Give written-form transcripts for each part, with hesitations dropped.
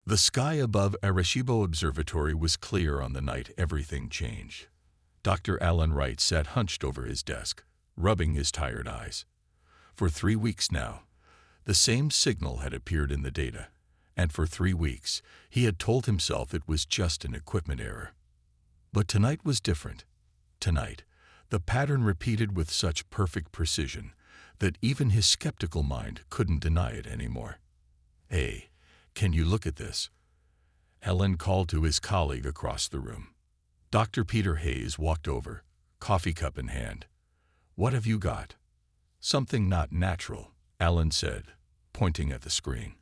The sky above Arecibo Observatory was clear on the night everything changed. Dr. Alan Wright sat hunched over his desk, rubbing his tired eyes. For 3 weeks now, the same signal had appeared in the data, and for 3 weeks he had told himself it was just an equipment error. But tonight was different. Tonight, the pattern repeated with such perfect precision that even his skeptical mind couldn't deny it anymore. "Hey, can you look at this?" Alan called to his colleague across the room. Dr. Peter Hayes walked over, coffee cup in hand. "What have you got?" "Something not natural," Alan said, pointing at the screen.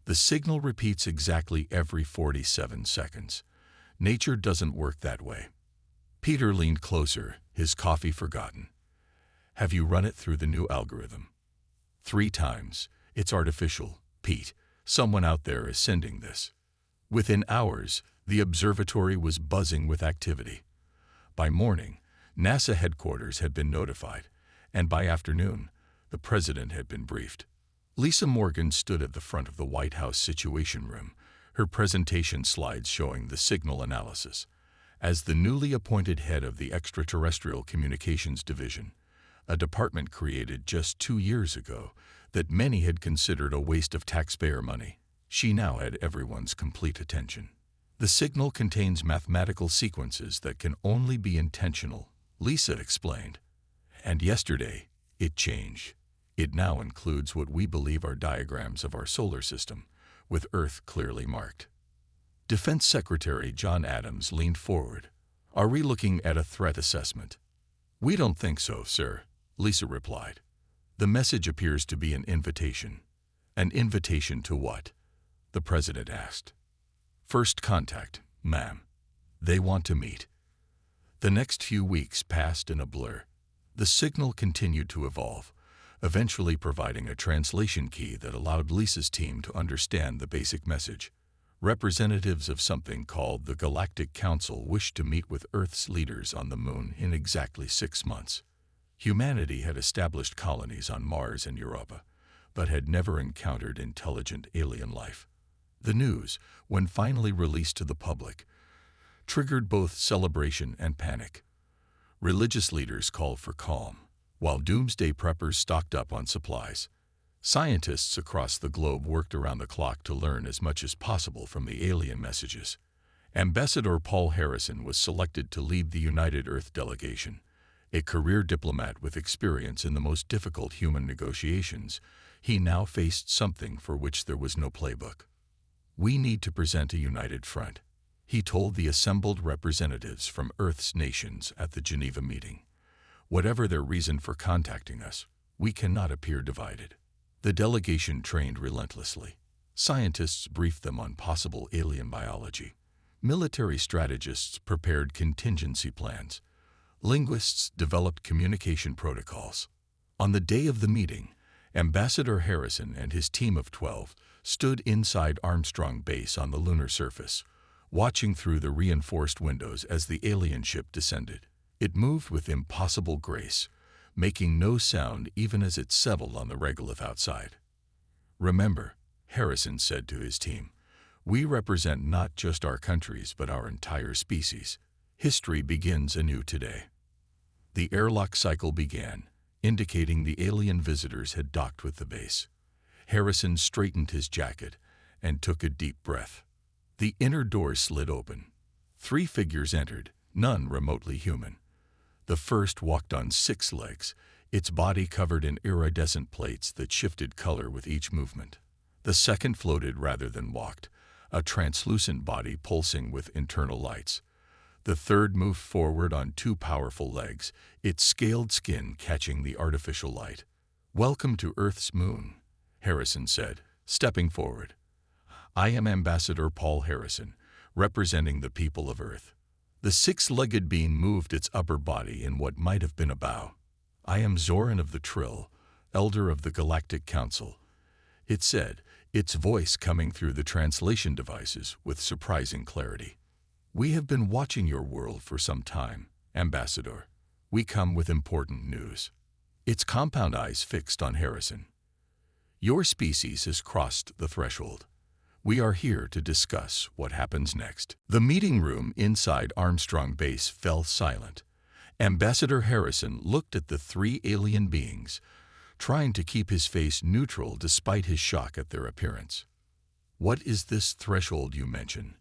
"The signal repeats exactly every 47 seconds. Nature doesn't work that way." Peter leaned closer, his coffee forgotten. "Have you run it through the new algorithm?" "3 times. It's artificial, Pete. Someone out there is sending this." Within hours, the observatory was buzzing with activity. By morning, NASA headquarters had been notified, and by afternoon, the president had been briefed. Lisa Morgan stood at the front of the White House Situation Room, her presentation slides showing the signal analysis. As the newly appointed head of the Extraterrestrial Communications Division, a department created just 2 years ago that many had considered a waste of taxpayer money, she now had everyone's complete attention. "The signal contains mathematical sequences that can only be intentional," Lisa explained. "And yesterday, it changed. It now includes what we believe are diagrams of our solar system, with Earth clearly marked." Defense Secretary John Adams leaned forward. "Are we looking at a threat assessment?" "We don't think so, sir," Lisa replied. "The message appears to be an invitation." "An invitation to what?" the president asked. "First contact, ma'am. They want to meet." The next few weeks passed in a blur. The signal continued to evolve, eventually providing a translation key that allowed Lisa's team to understand the basic message. Representatives of something called the Galactic Council wished to meet with Earth's leaders on the Moon in exactly 6 months. Humanity had established colonies on Mars and Europa, but had never encountered intelligent alien life. The news, when finally released to the public, triggered both celebration and panic. Religious leaders called for calm, while doomsday preppers stocked up on supplies. Scientists across the globe worked around the clock to learn as much as possible from the alien messages. Ambassador Paul Harrison was selected to lead the United Earth delegation. A career diplomat with experience in the most difficult human negotiations, he now faced something for which there was no playbook. "We need to present a united front," he told the assembled representatives from Earth's nations at the Geneva meeting. "Whatever their reason for contacting us, we cannot appear divided." The delegation trained relentlessly. Scientists briefed them on possible alien biology. Military strategists prepared contingency plans. Linguists developed communication protocols. On the day of the meeting, Ambassador Harrison and his team of 12 stood inside Armstrong Base on the lunar surface, watching through the reinforced windows as the alien ship descended. It moved with impossible grace, making no sound even as it settled on the regolith outside. "Remember," Harrison said to his team, "we represent not just our countries but our entire species. History begins anew today." The airlock cycle began, indicating the alien visitors had docked with the base. Harrison straightened his jacket and took a deep breath. The inner door slid open. 3 figures entered, none remotely human. The first walked on 6 legs, its body covered in iridescent plates that shifted color with each movement. The second floated rather than walked, a translucent body pulsing with internal lights. The third moved forward on 2 powerful legs, its scaled skin catching the artificial light. "Welcome to Earth's moon," Harrison said, stepping forward. "I am Ambassador Paul Harrison, representing the people of Earth." The 6-legged being moved its upper body in what might have been a bow. "I am Zoran of the Trill, Elder of the Galactic Council," it said, its voice coming through the translation devices with surprising clarity. "We have been watching your world for some time, Ambassador. We come with important news." Its compound eyes fixed on Harrison. "Your species has crossed the threshold. We are here to discuss what happens next. The meeting room inside Armstrong Base fell silent. Ambassador Harrison looked at the three alien beings, trying to keep his face neutral despite his shock at their appearance. "What is this threshold you mention?"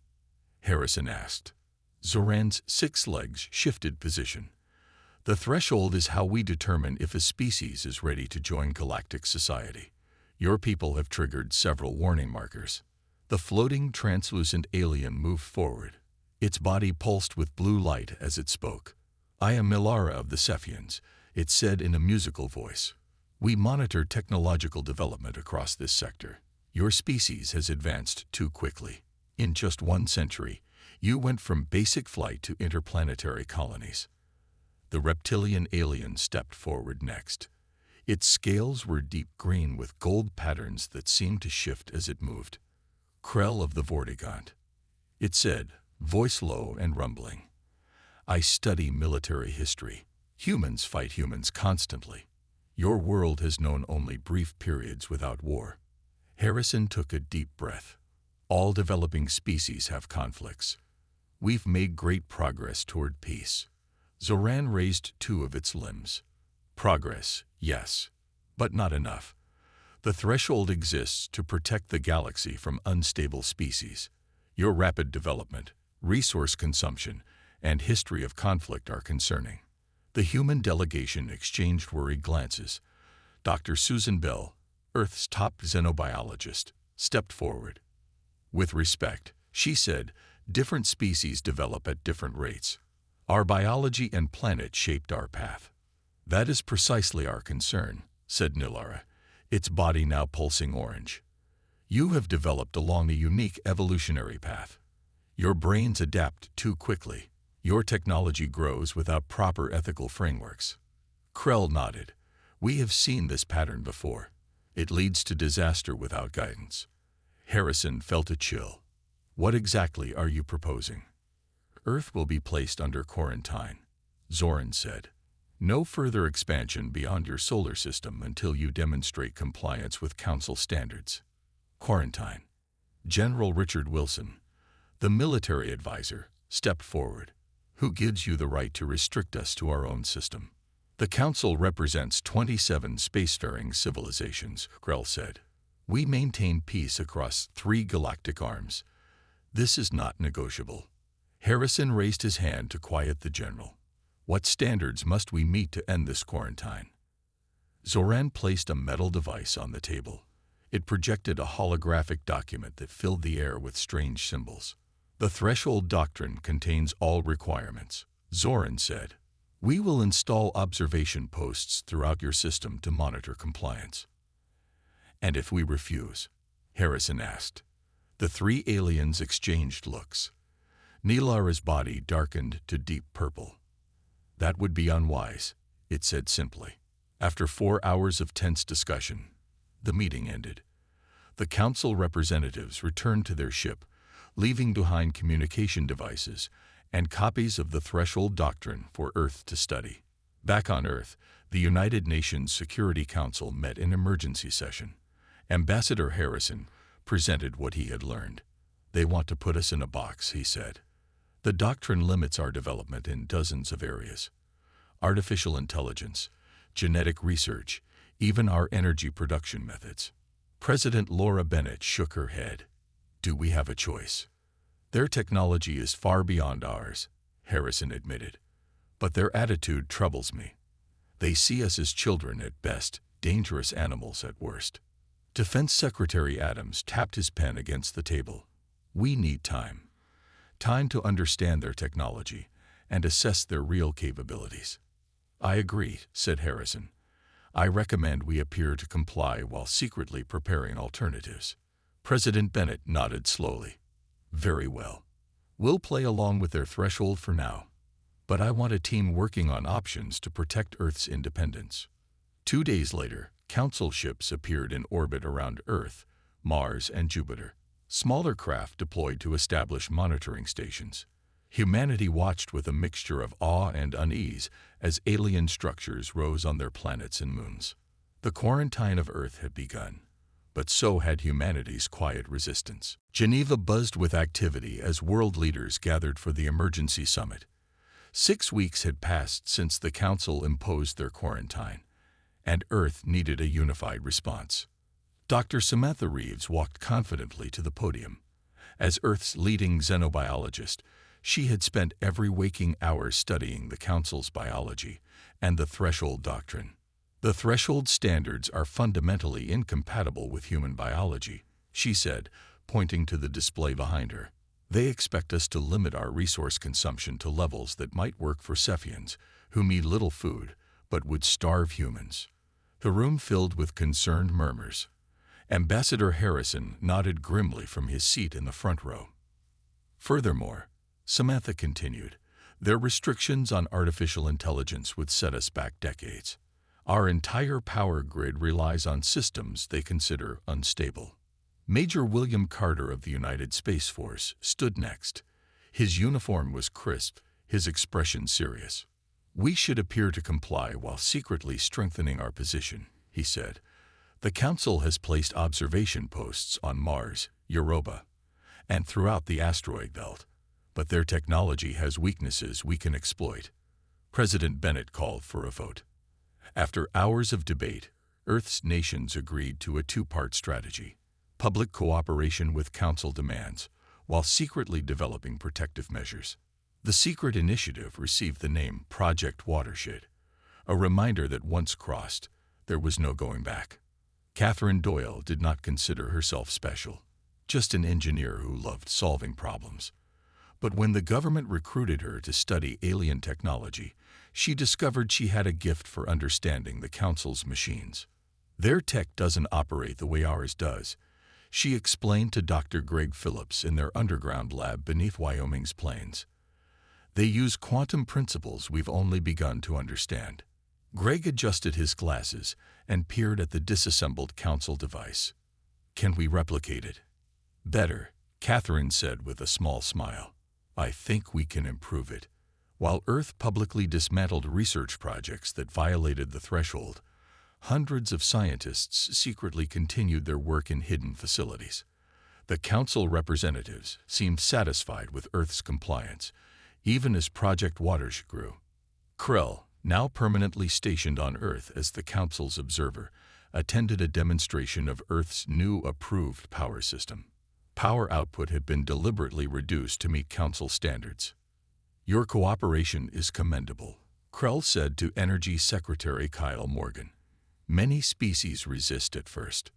Harrison asked. Zoran's 6 legs shifted position. "The threshold is how we determine if a species is ready to join galactic society. Your people have triggered several warning markers." The floating, translucent alien moved forward. Its body pulsed with blue light as it spoke. "I am Milara of the Cephians," it said in a musical voice. "We monitor technological development across this sector. Your species has advanced too quickly. In just 1 century, you went from basic flight to interplanetary colonies." The reptilian alien stepped forward next. Its scales were deep green with gold patterns that seemed to shift as it moved. "Krell of the Vortigaunt," it said, voice low and rumbling. "I study military history. Humans fight humans constantly. Your world has known only brief periods without war." Harrison took a deep breath. "All developing species have conflicts. We've made great progress toward peace." Zoran raised 2 of its limbs. "Progress, yes, but not enough. The threshold exists to protect the galaxy from unstable species. Your rapid development, resource consumption, and history of conflict are concerning." The human delegation exchanged worried glances. Dr. Susan Bell, Earth's top xenobiologist, stepped forward. With respect, she said, "Different species develop at different rates. Our biology and planet shaped our path." "That is precisely our concern," said Nilara, its body now pulsing orange. "You have developed along a unique evolutionary path. Your brains adapt too quickly. Your technology grows without proper ethical frameworks." Krell nodded. "We have seen this pattern before. It leads to disaster without guidance." Harrison felt a chill. "What exactly are you proposing?" "Earth will be placed under quarantine," Zoran said. "No further expansion beyond your solar system until you demonstrate compliance with Council standards." Quarantine. General Richard Wilson, the military advisor, stepped forward. "Who gives you the right to restrict us to our own system?" "The Council represents 27 spacefaring civilizations," Krell said. "We maintain peace across 3 galactic arms. This is not negotiable." Harrison raised his hand to quiet the general. "What standards must we meet to end this quarantine?" Zoran placed a metal device on the table. It projected a holographic document that filled the air with strange symbols. "The threshold doctrine contains all requirements," Zoran said. "We will install observation posts throughout your system to monitor compliance." "And if we refuse?" Harrison asked. The 3 aliens exchanged looks. Nilara's body darkened to deep purple. "That would be unwise," it said simply. After 4 hours of tense discussion, the meeting ended. The Council representatives returned to their ship, leaving behind communication devices and copies of the Threshold Doctrine for Earth to study. Back on Earth, the United Nations Security Council met in emergency session. Ambassador Harrison presented what he had learned. "They want to put us in a box," he said. "The doctrine limits our development in dozens of areas. Artificial intelligence, genetic research, even our energy production methods." President Laura Bennett shook her head. "Do we have a choice?" "Their technology is far beyond ours," Harrison admitted. "But their attitude troubles me. They see us as children at best, dangerous animals at worst." Defense Secretary Adams tapped his pen against the table. "We need time. Time to understand their technology and assess their real capabilities." "I agree," said Harrison. "I recommend we appear to comply while secretly preparing alternatives." President Bennett nodded slowly. "Very well. We'll play along with their threshold for now. But I want a team working on options to protect Earth's independence." 2 days later, Council ships appeared in orbit around Earth, Mars, and Jupiter. Smaller craft deployed to establish monitoring stations. Humanity watched with a mixture of awe and unease as alien structures rose on their planets and moons. The quarantine of Earth had begun, but so had humanity's quiet resistance. Geneva buzzed with activity as world leaders gathered for the emergency summit. 6 weeks had passed since the Council imposed their quarantine, and Earth needed a unified response. Dr. Samantha Reeves walked confidently to the podium. As Earth's leading xenobiologist, she had spent every waking hour studying the Council's biology and the threshold doctrine. The threshold standards are fundamentally incompatible with human biology, she said, pointing to the display behind her. They expect us to limit our resource consumption to levels that might work for Cephians, who need little food, but would starve humans. The room filled with concerned murmurs. Ambassador Harrison nodded grimly from his seat in the front row. Furthermore, Samantha continued, their restrictions on artificial intelligence would set us back decades. Our entire power grid relies on systems they consider unstable. Major William Carter of the United Space Force stood next. His uniform was crisp, his expression serious. We should appear to comply while secretly strengthening our position, he said. The Council has placed observation posts on Mars, Europa, and throughout the asteroid belt, but their technology has weaknesses we can exploit. President Bennett called for a vote. After hours of debate, Earth's nations agreed to a two-part strategy: public cooperation with Council demands, while secretly developing protective measures. The secret initiative received the name Project Watershed, a reminder that once crossed, there was no going back. Catherine Doyle did not consider herself special, just an engineer who loved solving problems. But when the government recruited her to study alien technology, she discovered she had a gift for understanding the Council's machines. Their tech doesn't operate the way ours does, she explained to Dr. Greg Phillips in their underground lab beneath Wyoming's plains. They use quantum principles we've only begun to understand. Greg adjusted his glasses and peered at the disassembled Council device. Can we replicate it? Better, Catherine said with a small smile. I think we can improve it. While Earth publicly dismantled research projects that violated the threshold, hundreds of scientists secretly continued their work in hidden facilities. The Council representatives seemed satisfied with Earth's compliance, even as Project Watershed grew. Krell, now permanently stationed on Earth as the Council's observer, attended a demonstration of Earth's new approved power system. Power output had been deliberately reduced to meet Council standards. Your cooperation is commendable, Krell said to Energy Secretary Kyle Morgan. Many species resist at first.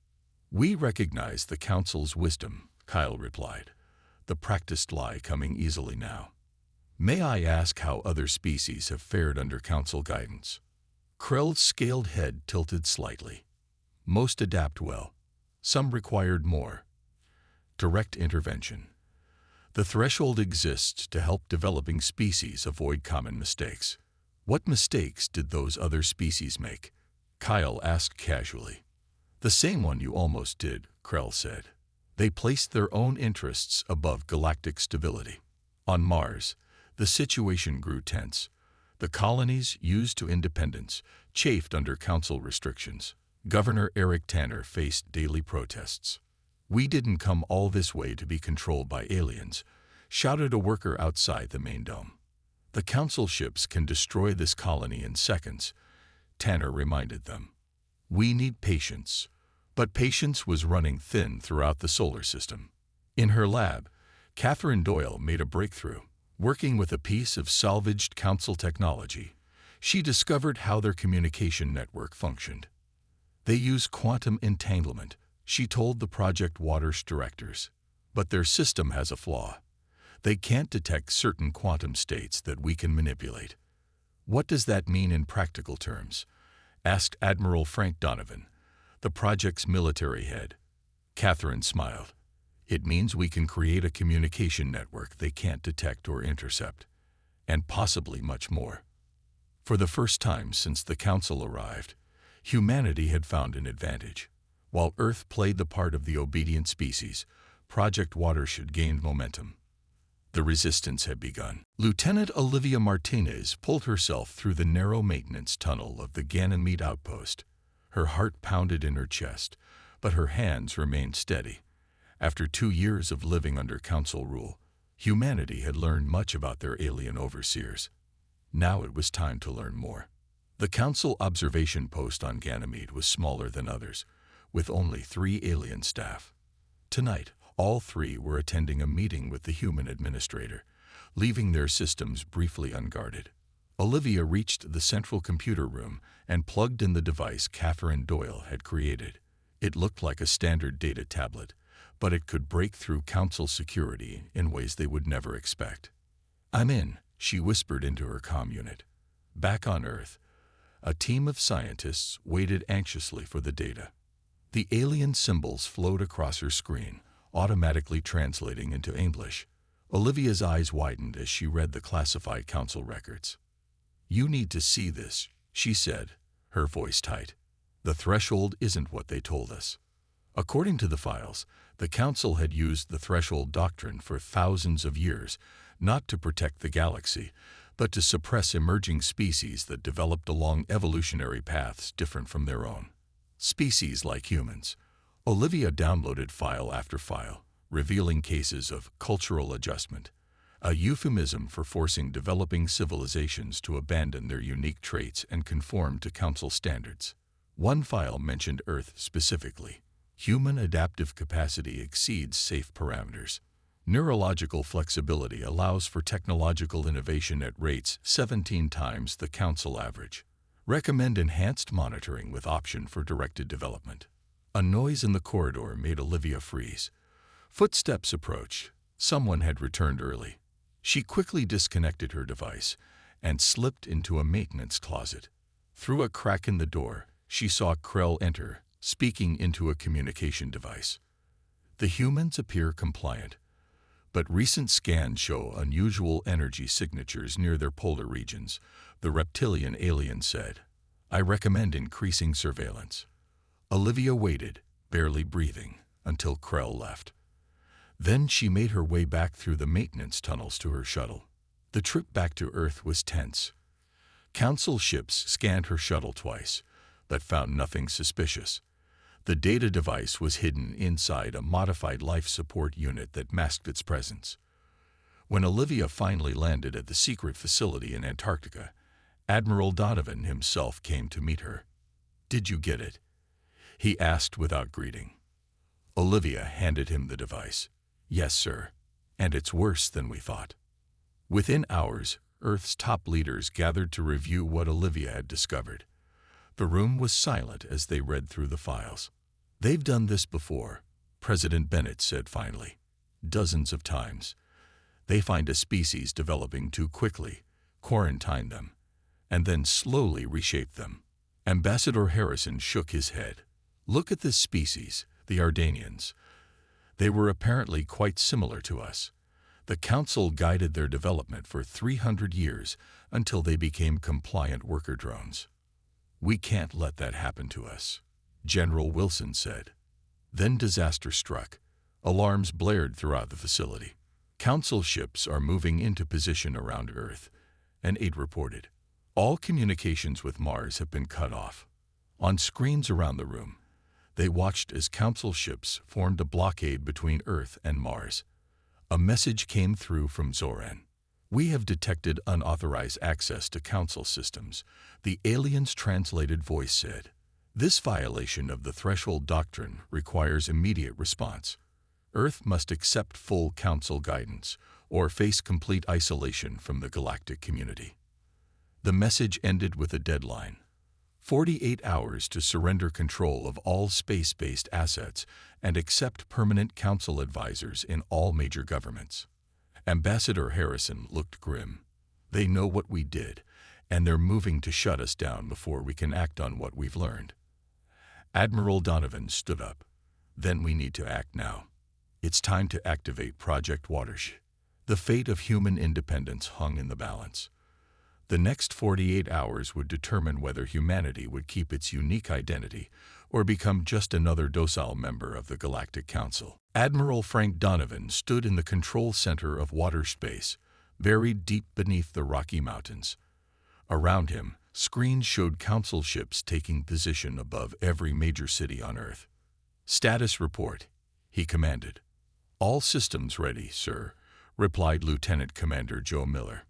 We recognize the Council's wisdom, Kyle replied, the practiced lie coming easily now. May I ask how other species have fared under Council guidance? Krell's scaled head tilted slightly. Most adapt well. Some required more. Direct intervention. The threshold exists to help developing species avoid common mistakes. What mistakes did those other species make? Kyle asked casually. The same one you almost did, Krell said. They placed their own interests above galactic stability. On Mars, the situation grew tense. The colonies, used to independence, chafed under Council restrictions. Governor Eric Tanner faced daily protests. We didn't come all this way to be controlled by aliens, shouted a worker outside the main dome. The Council ships can destroy this colony in seconds, Tanner reminded them. We need patience. But patience was running thin throughout the solar system. In her lab, Catherine Doyle made a breakthrough. Working with a piece of salvaged Council technology, she discovered how their communication network functioned. They use quantum entanglement, she told the Project Watershed directors. But their system has a flaw. They can't detect certain quantum states that we can manipulate. What does that mean in practical terms? Asked Admiral Frank Donovan, the project's military head. Catherine smiled. It means we can create a communication network they can't detect or intercept, and possibly much more. For the first time since the Council arrived, humanity had found an advantage. While Earth played the part of the obedient species, Project Watershed gained momentum. The resistance had begun. Lieutenant Olivia Martinez pulled herself through the narrow maintenance tunnel of the Ganymede outpost. Her heart pounded in her chest, but her hands remained steady. After 2 years of living under Council rule, humanity had learned much about their alien overseers. Now it was time to learn more. The Council observation post on Ganymede was smaller than others, with only 3 alien staff. Tonight, all 3 were attending a meeting with the human administrator, leaving their systems briefly unguarded. Olivia reached the central computer room and plugged in the device Catherine Doyle had created. It looked like a standard data tablet, but it could break through Council security in ways they would never expect. "I'm in," she whispered into her comm unit. Back on Earth, a team of scientists waited anxiously for the data. The alien symbols flowed across her screen, automatically translating into English. Olivia's eyes widened as she read the classified Council records. "You need to see this," she said, her voice tight. "The threshold isn't what they told us." According to the files, the Council had used the threshold doctrine for thousands of years, not to protect the galaxy, but to suppress emerging species that developed along evolutionary paths different from their own. Species like humans. Olivia downloaded file after file, revealing cases of cultural adjustment, a euphemism for forcing developing civilizations to abandon their unique traits and conform to Council standards. One file mentioned Earth specifically. Human adaptive capacity exceeds safe parameters. Neurological flexibility allows for technological innovation at rates 17 times the Council average. Recommend enhanced monitoring with option for directed development. A noise in the corridor made Olivia freeze. Footsteps approached. Someone had returned early. She quickly disconnected her device and slipped into a maintenance closet. Through a crack in the door, she saw Krell enter, speaking into a communication device. The humans appear compliant, but recent scans show unusual energy signatures near their polar regions, the reptilian alien said. "I recommend increasing surveillance." Olivia waited, barely breathing, until Krell left. Then she made her way back through the maintenance tunnels to her shuttle. The trip back to Earth was tense. Council ships scanned her shuttle twice, but found nothing suspicious. The data device was hidden inside a modified life support unit that masked its presence. When Olivia finally landed at the secret facility in Antarctica, Admiral Donovan himself came to meet her. "Did you get it?" he asked without greeting. Olivia handed him the device. "Yes, sir. And it's worse than we thought." Within hours, Earth's top leaders gathered to review what Olivia had discovered. The room was silent as they read through the files. "They've done this before," President Bennett said finally. "Dozens of times. They find a species developing too quickly, quarantine them, and then slowly reshape them." Ambassador Harrison shook his head. "Look at this species, the Ardanians. They were apparently quite similar to us. The Council guided their development for 300 years until they became compliant worker drones. We can't let that happen to us," General Wilson said. Then disaster struck. Alarms blared throughout the facility. "Council ships are moving into position around Earth," an aide reported. "All communications with Mars have been cut off." On screens around the room, they watched as Council ships formed a blockade between Earth and Mars. A message came through from Zoran. "We have detected unauthorized access to Council systems," the alien's translated voice said. "This violation of the threshold doctrine requires immediate response. Earth must accept full Council guidance or face complete isolation from the galactic community." The message ended with a deadline: 48 hours to surrender control of all space-based assets and accept permanent Council advisors in all major governments. Ambassador Harrison looked grim. "They know what we did, and they're moving to shut us down before we can act on what we've learned." Admiral Donovan stood up. "Then we need to act now. It's time to activate Project Watershed." The fate of human independence hung in the balance. The next 48 hours would determine whether humanity would keep its unique identity or become just another docile member of the Galactic Council. Admiral Frank Donovan stood in the control center of water space, buried deep beneath the Rocky Mountains. Around him, screens showed Council ships taking position above every major city on Earth. "Status report," he commanded. "All systems ready, sir," replied Lieutenant Commander Joe Miller.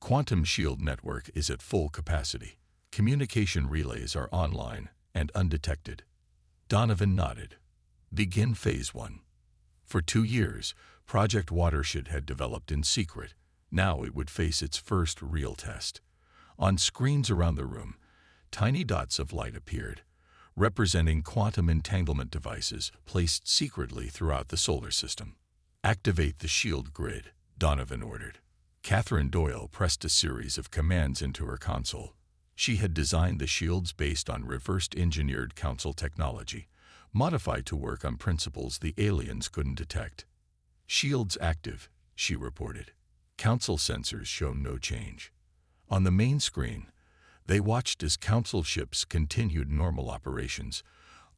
"Quantum shield network is at full capacity. Communication relays are online and undetected." Donovan nodded. "Begin Phase 1. For 2 years, Project Watershed had developed in secret. Now it would face its first real test. On screens around the room, tiny dots of light appeared, representing quantum entanglement devices placed secretly throughout the solar system. "Activate the shield grid," Donovan ordered. Catherine Doyle pressed a series of commands into her console. She had designed the shields based on reversed-engineered Council technology, modified to work on principles the aliens couldn't detect. "Shields active," she reported. Council sensors show no change. On the main screen, they watched as Council ships continued normal operations,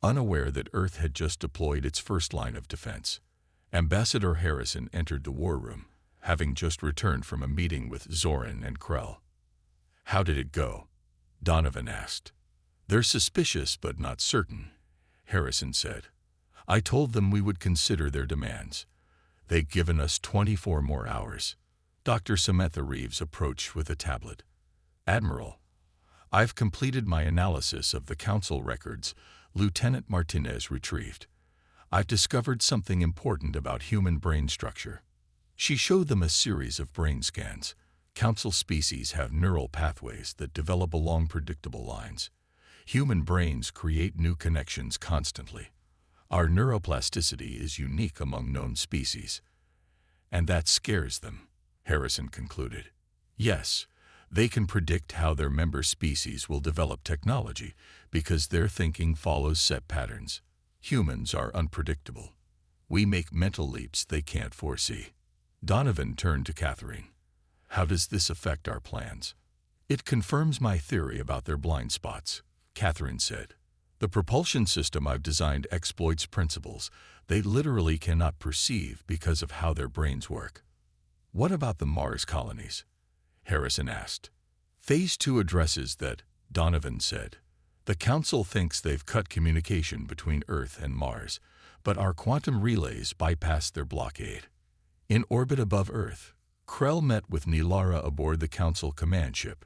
unaware that Earth had just deployed its first line of defense. Ambassador Harrison entered the war room, having just returned from a meeting with Zoran and Krell. "How did it go?" Donovan asked. "They're suspicious but not certain," Harrison said. "I told them we would consider their demands. They've given us 24 more hours." Dr. Samantha Reeves approached with a tablet. "Admiral, I've completed my analysis of the Council records Lieutenant Martinez retrieved. I've discovered something important about human brain structure." She showed them a series of brain scans. Council species have neural pathways that develop along predictable lines. Human brains create new connections constantly. Our neuroplasticity is unique among known species. "And that scares them," Harrison concluded. "Yes, they can predict how their member species will develop technology because their thinking follows set patterns. Humans are unpredictable. We make mental leaps they can't foresee." Donovan turned to Catherine. "How does this affect our plans?" "It confirms my theory about their blind spots," Catherine said. "The propulsion system I've designed exploits principles they literally cannot perceive because of how their brains work." "What about the Mars colonies?" Harrison asked. "Phase 2 addresses that," Donovan said. "The Council thinks they've cut communication between Earth and Mars, but our quantum relays bypass their blockade." In orbit above Earth, Krell met with Nilara aboard the Council command ship.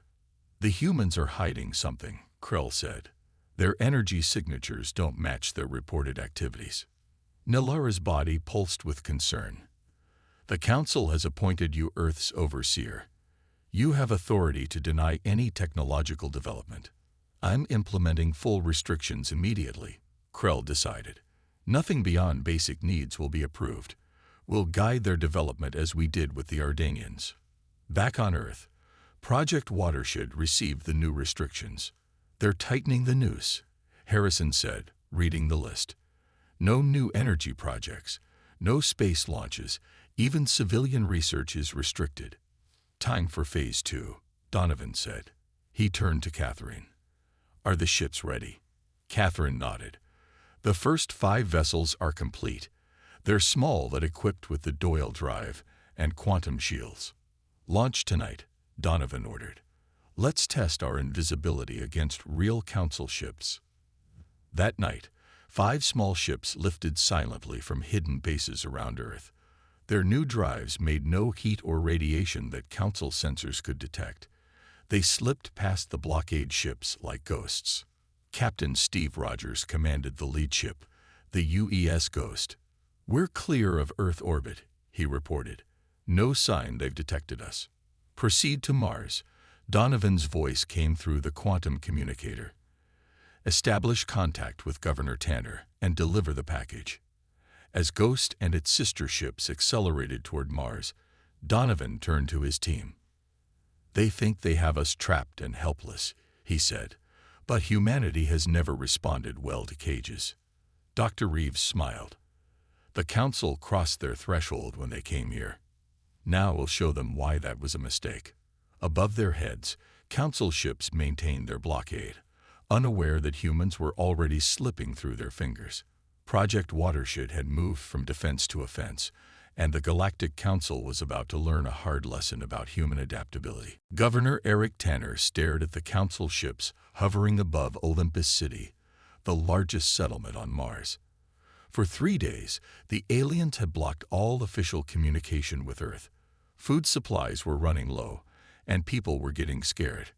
"The humans are hiding something," Krell said. "Their energy signatures don't match their reported activities." Nilara's body pulsed with concern. "The Council has appointed you Earth's overseer. You have authority to deny any technological development." "I'm implementing full restrictions immediately," Krell decided. "Nothing beyond basic needs will be approved. We'll guide their development as we did with the Ardanians." Back on Earth, Project Watershed received the new restrictions. "They're tightening the noose," Harrison said, reading the list. "No new energy projects, no space launches, even civilian research is restricted." "Time for Phase 2, Donovan said. He turned to Catherine. "Are the ships ready?" Catherine nodded. "The first 5 vessels are complete. They're small but equipped with the Doyle drive and quantum shields." "Launch tonight," Donovan ordered. "Let's test our invisibility against real Council ships." That night, 5 small ships lifted silently from hidden bases around Earth. Their new drives made no heat or radiation that Council sensors could detect. They slipped past the blockade ships like ghosts. Captain Steve Rogers commanded the lead ship, the UES Ghost. "We're clear of Earth orbit," he reported. "No sign they've detected us." "Proceed to Mars," Donovan's voice came through the quantum communicator. "Establish contact with Governor Tanner and deliver the package." As Ghost and its sister ships accelerated toward Mars, Donovan turned to his team. "They think they have us trapped and helpless," he said, "but humanity has never responded well to cages." Dr. Reeves smiled. "The Council crossed their threshold when they came here. Now we'll show them why that was a mistake." Above their heads, Council ships maintained their blockade, unaware that humans were already slipping through their fingers. Project Watershed had moved from defense to offense, and the Galactic Council was about to learn a hard lesson about human adaptability. Governor Eric Tanner stared at the Council ships hovering above Olympus City, the largest settlement on Mars. For 3 days, the aliens had blocked all official communication with Earth. Food supplies were running low, and people were getting scared.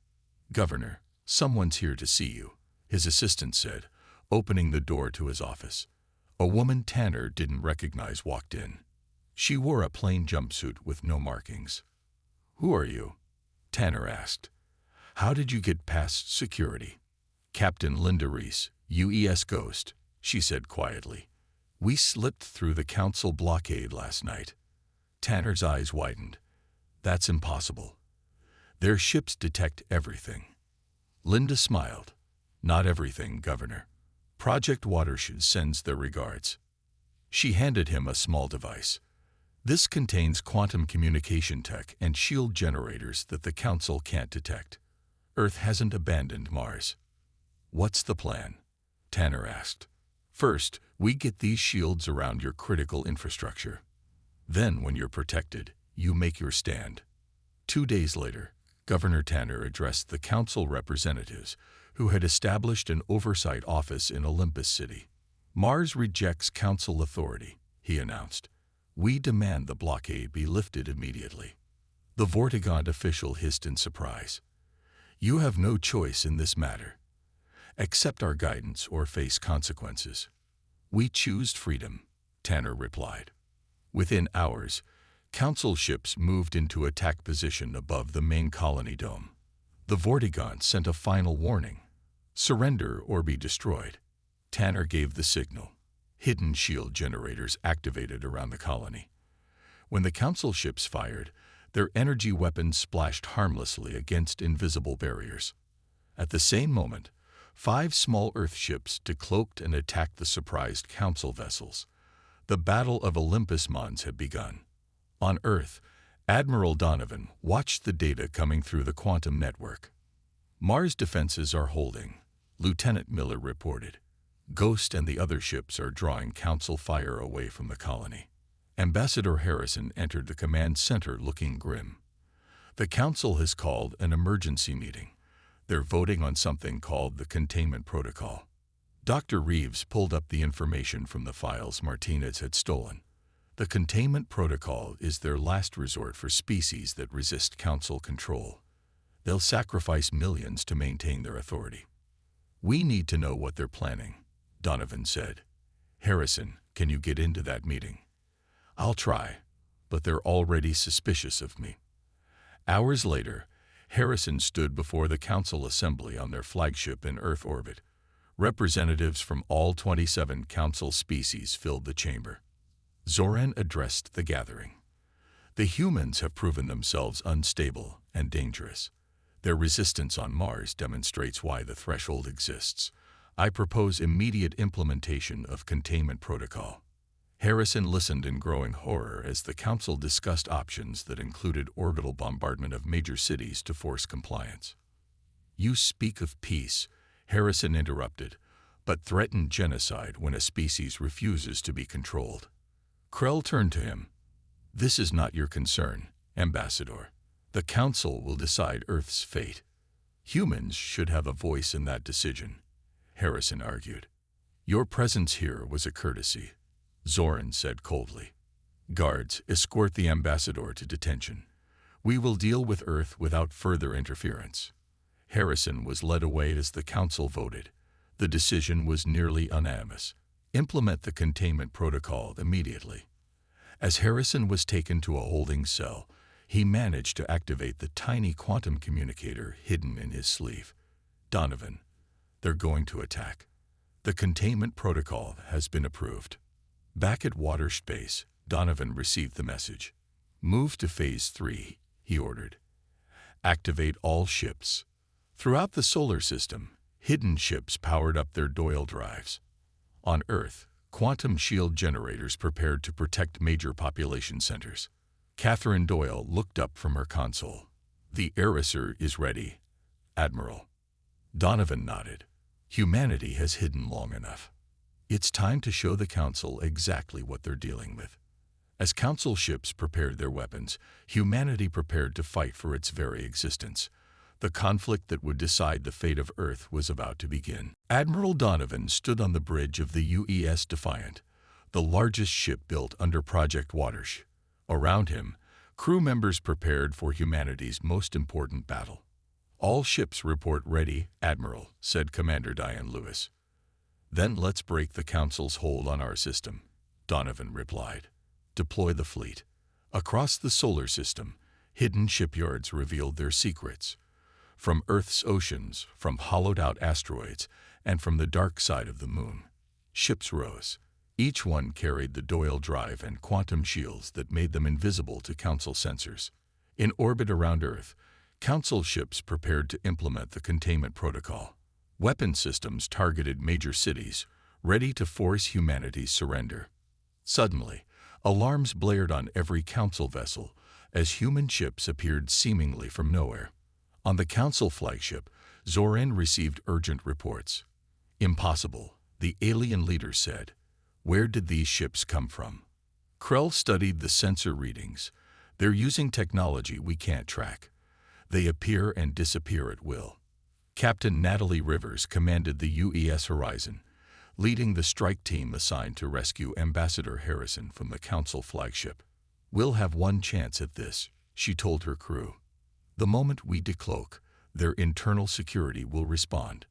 "Governor, someone's here to see you," his assistant said, opening the door to his office. A woman Tanner didn't recognize walked in. She wore a plain jumpsuit with no markings. "Who are you?" Tanner asked. "How did you get past security?" "Captain Linda Reese, UES Ghost," she said quietly. "We slipped through the council blockade last night." Tanner's eyes widened. "That's impossible. Their ships detect everything." Linda smiled. "Not everything, Governor. Project Watershed sends their regards." She handed him a small device. "This contains quantum communication tech and shield generators that the Council can't detect. Earth hasn't abandoned Mars." "What's the plan?" Tanner asked. "First, we get these shields around your critical infrastructure. Then, when you're protected, you make your stand." 2 days later, Governor Tanner addressed the Council representatives, who had established an oversight office in Olympus City. "Mars rejects Council authority," he announced. "We demand the blockade be lifted immediately." The Vortigaunt official hissed in surprise. "You have no choice in this matter. Accept our guidance or face consequences." "We choose freedom," Tanner replied. Within hours, Council ships moved into attack position above the main colony dome. The Vortigaunt sent a final warning: "Surrender or be destroyed." Tanner gave the signal. Hidden shield generators activated around the colony. When the Council ships fired, their energy weapons splashed harmlessly against invisible barriers. At the same moment, 5 small Earth ships decloaked and attacked the surprised Council vessels. The Battle of Olympus Mons had begun. On Earth, Admiral Donovan watched the data coming through the quantum network. "Mars defenses are holding," Lieutenant Miller reported. "Ghost and the other ships are drawing Council fire away from the colony." Ambassador Harrison entered the command center looking grim. "The Council has called an emergency meeting. They're voting on something called the Containment Protocol." Dr. Reeves pulled up the information from the files Martinez had stolen. "The Containment Protocol is their last resort for species that resist Council control. They'll sacrifice millions to maintain their authority." "We need to know what they're planning," Donovan said. "Harrison, can you get into that meeting?" "I'll try, but they're already suspicious of me." Hours later, Harrison stood before the Council Assembly on their flagship in Earth orbit. Representatives from all 27 Council species filled the chamber. Zoran addressed the gathering. "The humans have proven themselves unstable and dangerous. Their resistance on Mars demonstrates why the threshold exists. I propose immediate implementation of Containment Protocol." Harrison listened in growing horror as the Council discussed options that included orbital bombardment of major cities to force compliance. "You speak of peace," Harrison interrupted, "but threaten genocide when a species refuses to be controlled." Krell turned to him. "This is not your concern, Ambassador. The Council will decide Earth's fate. Humans should have a voice in that decision," Harrison argued. "Your presence here was a courtesy," Zoran said coldly. "Guards, escort the Ambassador to detention. We will deal with Earth without further interference." Harrison was led away as the Council voted. The decision was nearly unanimous: implement the Containment Protocol immediately. As Harrison was taken to a holding cell, he managed to activate the tiny quantum communicator hidden in his sleeve. "Donovan, they're going to attack. The Containment Protocol has been approved." Back at Watershed Base, Donovan received the message. "Move to Phase 3, he ordered. "Activate all ships." Throughout the solar system, hidden ships powered up their Doyle drives. On Earth, quantum shield generators prepared to protect major population centers. Catherine Doyle looked up from her console. "The Erisser is ready, Admiral." Donovan nodded. "Humanity has hidden long enough. It's time to show the Council exactly what they're dealing with." As Council ships prepared their weapons, humanity prepared to fight for its very existence. The conflict that would decide the fate of Earth was about to begin. Admiral Donovan stood on the bridge of the UES Defiant, the largest ship built under Project Watershed. Around him, crew members prepared for humanity's most important battle. "All ships report ready, Admiral," said Commander Diane Lewis. "Then let's break the Council's hold on our system," Donovan replied. "Deploy the fleet." Across the solar system, hidden shipyards revealed their secrets. From Earth's oceans, from hollowed-out asteroids, and from the dark side of the moon, ships rose. Each one carried the Doyle drive and quantum shields that made them invisible to Council sensors. In orbit around Earth, Council ships prepared to implement the containment protocol. Weapon systems targeted major cities, ready to force humanity's surrender. Suddenly, alarms blared on every Council vessel as human ships appeared seemingly from nowhere. On the Council flagship, Zorin received urgent reports. "Impossible," the alien leader said. "Where did these ships come from?" Krell studied the sensor readings. "They're using technology we can't track. They appear and disappear at will." Captain Natalie Rivers commanded the UES Horizon, leading the strike team assigned to rescue Ambassador Harrison from the Council flagship. "We'll have one chance at this," she told her crew. "The moment we decloak, their internal security will respond."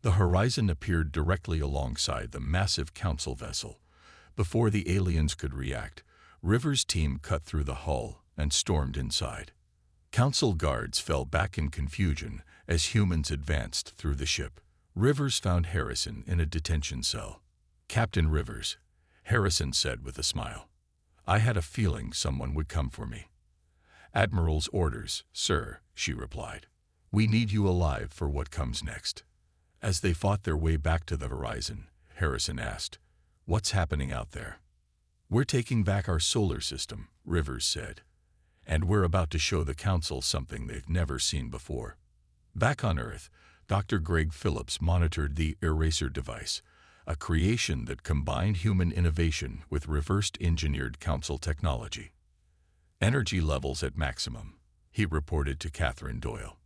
The Horizon appeared directly alongside the massive Council vessel. Before the aliens could react, Rivers' team cut through the hull and stormed inside. Council guards fell back in confusion as humans advanced through the ship. Rivers found Harrison in a detention cell. "Captain Rivers," Harrison said with a smile. "I had a feeling someone would come for me." "Admiral's orders, sir," she replied. "We need you alive for what comes next." As they fought their way back to the Horizon, Harrison asked, "What's happening out there?" "We're taking back our solar system," Rivers said. "And we're about to show the Council something they've never seen before." Back on Earth, Dr. Greg Phillips monitored the Eraser device, a creation that combined human innovation with reversed-engineered Council technology. "Energy levels at maximum," he reported to Catherine Doyle.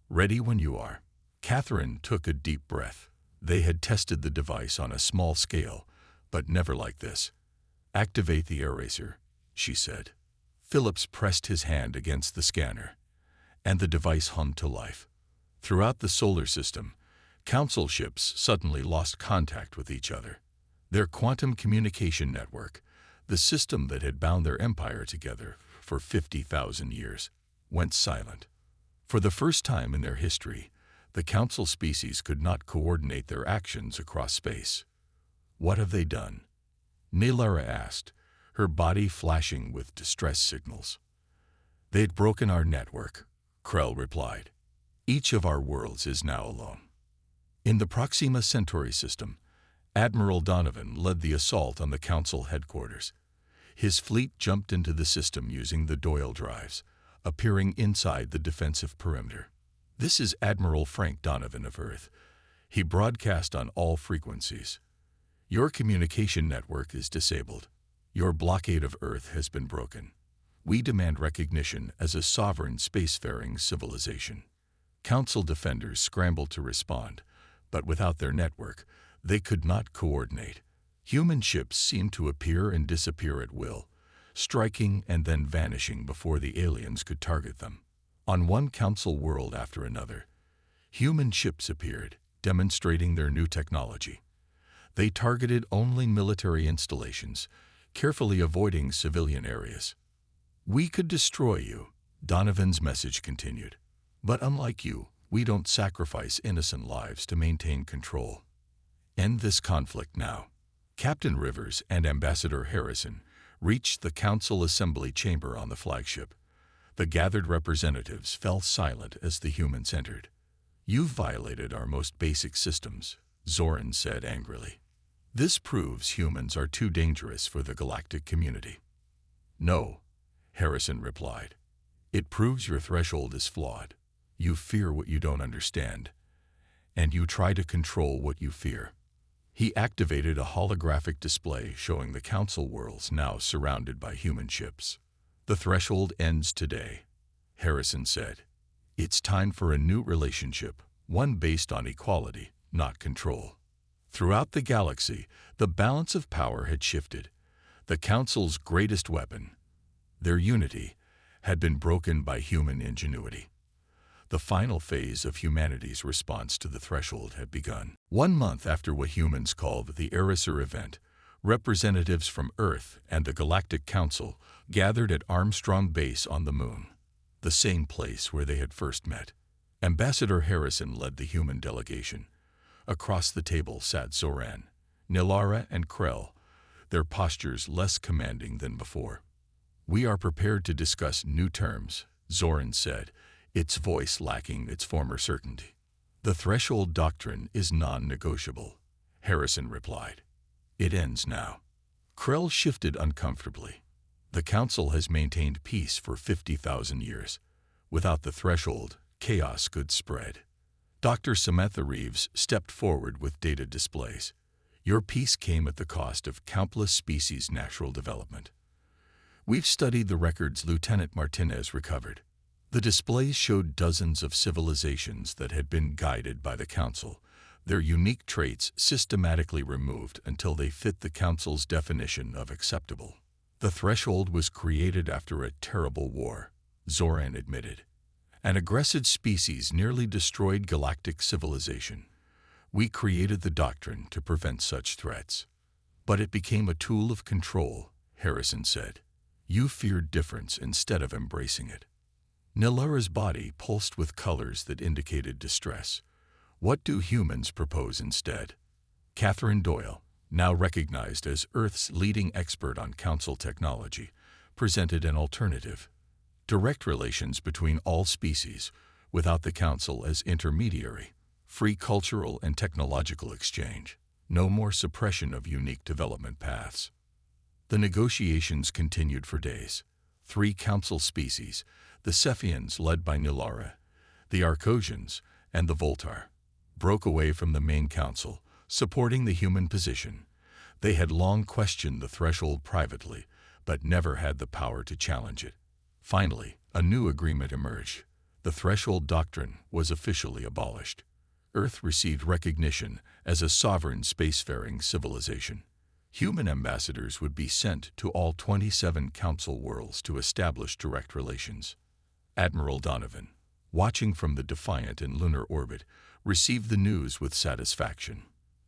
"Ready when you are." Catherine took a deep breath. They had tested the device on a small scale, but never like this. "Activate the Eraser," she said. Phillips pressed his hand against the scanner, and the device hummed to life. Throughout the solar system, Council ships suddenly lost contact with each other. Their quantum communication network, the system that had bound their empire together for 50,000 years, went silent. For the first time in their history, the Council species could not coordinate their actions across space. "What have they done?" Nelara asked, her body flashing with distress signals. "They'd broken our network," Krell replied. "Each of our worlds is now alone." In the Proxima Centauri system, Admiral Donovan led the assault on the Council headquarters. His fleet jumped into the system using the Doyle drives, appearing inside the defensive perimeter. "This is Admiral Frank Donovan of Earth." He broadcast on all frequencies. "Your communication network is disabled. Your blockade of Earth has been broken. We demand recognition as a sovereign spacefaring civilization." Council defenders scrambled to respond, but without their network, they could not coordinate. Human ships seemed to appear and disappear at will, striking and then vanishing before the aliens could target them. On one Council world after another, human ships appeared, demonstrating their new technology. They targeted only military installations, carefully avoiding civilian areas. "We could destroy you," Donovan's message continued. "But unlike you, we don't sacrifice innocent lives to maintain control. End this conflict now." Captain Rivers and Ambassador Harrison reached the Council Assembly Chamber on the flagship. The gathered representatives fell silent as the humans entered. "You've violated our most basic systems," Zorin said angrily. "This proves humans are too dangerous for the galactic community." "No," Harrison replied. "It proves your threshold is flawed. You fear what you don't understand, and you try to control what you fear." He activated a holographic display showing the Council worlds now surrounded by human ships. "The threshold ends today," Harrison said. "It's time for a new relationship, one based on equality, not control." Throughout the galaxy, the balance of power had shifted. The Council's greatest weapon, their unity, had been broken by human ingenuity. The final phase of humanity's response to the threshold had begun. 1 month after what humans called the Eraser event, representatives from Earth and the Galactic Council gathered at Armstrong Base on the Moon, the same place where they had first met. Ambassador Harrison led the human delegation. Across the table sat Zoran, Nilara, and Krell, their postures less commanding than before. "We are prepared to discuss new terms," Zoran said, its voice lacking its former certainty. "The threshold doctrine is non-negotiable," Harrison replied. "It ends now." Krell shifted uncomfortably. "The Council has maintained peace for 50,000 years. Without the threshold, chaos could spread." Dr. Samantha Reeves stepped forward with data displays. "Your peace came at the cost of countless species' natural development. We've studied the records Lieutenant Martinez recovered. The displays showed dozens of civilizations that had been guided by the Council, their unique traits systematically removed until they fit the Council's definition of acceptable. The threshold was created after a terrible war," Zoran admitted. "An aggressive species nearly destroyed galactic civilization. We created the doctrine to prevent such threats. But it became a tool of control," Harrison said. "You feared difference instead of embracing it." Nilara's body pulsed with colors that indicated distress. "What do humans propose instead?" Catherine Doyle, now recognized as Earth's leading expert on Council technology, presented an alternative. Direct relations between all species, without the Council as intermediary. Free cultural and technological exchange. No more suppression of unique development paths. The negotiations continued for days. 3 Council species, the Cephians led by Nilara, the Arcosians, and the Voltar, broke away from the main council, supporting the human position. They had long questioned the threshold privately, but never had the power to challenge it. Finally, a new agreement emerged. The threshold doctrine was officially abolished. Earth received recognition as a sovereign spacefaring civilization. Human ambassadors would be sent to all 27 Council worlds to establish direct relations. Admiral Donovan, watching from the Defiant in lunar orbit, received the news with satisfaction.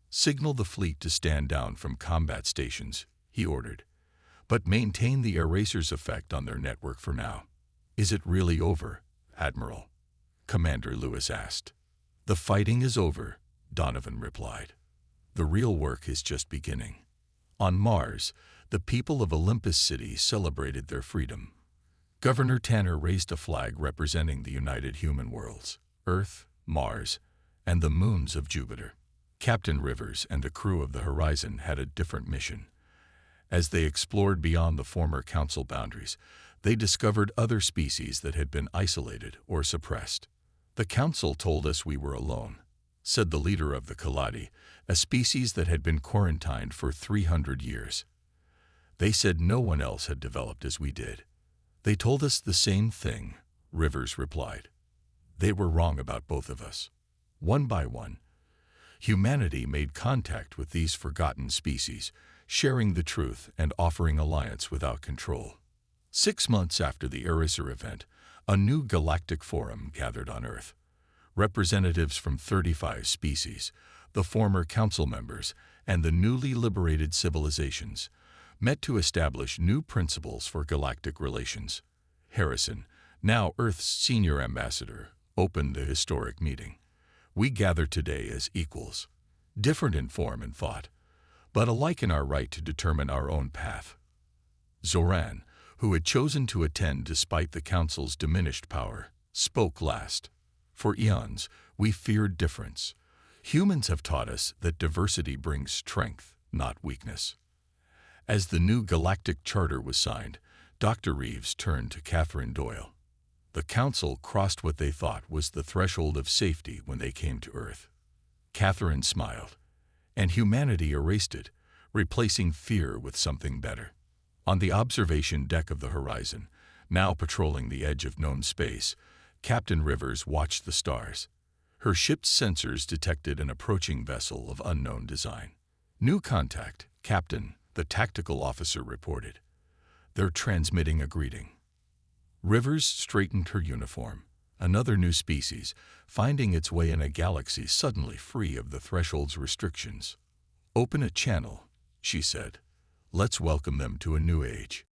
"Signal the fleet to stand down from combat stations," he ordered. "But maintain the eraser's effect on their network for now." "Is it really over, Admiral?" Commander Lewis asked. "The fighting is over," Donovan replied. "The real work is just beginning." On Mars, the people of Olympus City celebrated their freedom. Governor Tanner raised a flag representing the united human worlds, Earth, Mars, and the moons of Jupiter. Captain Rivers and the crew of the Horizon had a different mission. As they explored beyond the former Council boundaries, they discovered other species that had been isolated or suppressed. "The Council told us we were alone," said the leader of the Kaladi, a species that had been quarantined for 300 years. "They said no one else had developed as we did." "They told us the same thing," Rivers replied. "They were wrong about both of us." One by one, humanity made contact with these forgotten species, sharing the truth and offering alliance without control. 6 months after the Eraser event, a new galactic forum gathered on Earth. Representatives from 35 species, the former Council members, and the newly liberated civilizations met to establish new principles for galactic relations. Harrison, now Earth's senior ambassador, opened the historic meeting. "We gather today as equals, different in form and thought, but alike in our right to determine our own path." Zoran, who had chosen to attend despite the Council's diminished power, spoke last. "For eons, we feared difference. Humans have taught us that diversity brings strength, not weakness." As the new Galactic Charter was signed, Dr. Reeves turned to Catherine Doyle. "The Council crossed what they thought was the threshold of safety when they came to Earth." Catherine smiled. "And humanity erased it, replacing fear with something better." On the observation deck of the Horizon, now patrolling the edge of known space, Captain Rivers watched the stars. Her ship's sensors detected an approaching vessel of unknown design. "New contact, Captain," the tactical officer reported. "They're transmitting a greeting." Rivers straightened her uniform. Another new species, finding its way in a galaxy suddenly free of the threshold's restrictions. "Open a channel," she said. "Let's welcome them to a new age."